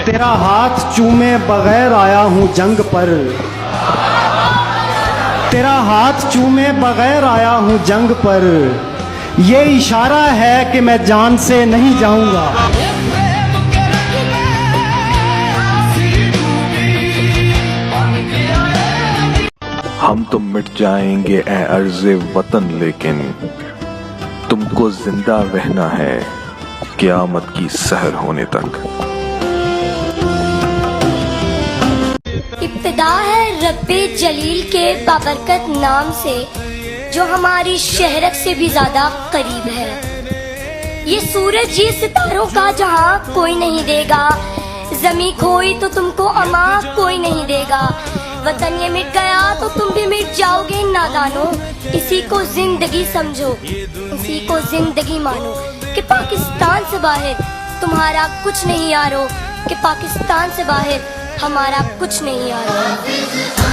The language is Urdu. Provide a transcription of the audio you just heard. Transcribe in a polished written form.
تیرا ہاتھ چومے بغیر آیا ہوں جنگ پر، تیرا ہاتھ چومے بغیر آیا ہوں جنگ پر، یہ اشارہ ہے کہ میں جان سے نہیں جاؤں گا۔ ہم تو مٹ جائیں گے اے عرض وطن، لیکن تم کو زندہ رہنا ہے قیامت کی سحر ہونے تک۔ ابتدا ہے رب جلیل کے بابرکت نام سے، جو ہماری شہرت سے بھی زیادہ قریب ہے۔ یہ سورج یہ ستاروں کا جہاں کوئی نہیں دے گا، زمیں کھوئی تو تم کو اما کوئی نہیں دے گا، وطن یہ مٹ گیا تو تم بھی مٹ جاؤ گے نادانو۔ اسی کو زندگی سمجھو، اسی کو زندگی مانو، کہ پاکستان سے باہر تمہارا کچھ نہیں یارو، کہ پاکستان سے باہر ہمارا کچھ نہیں یارو۔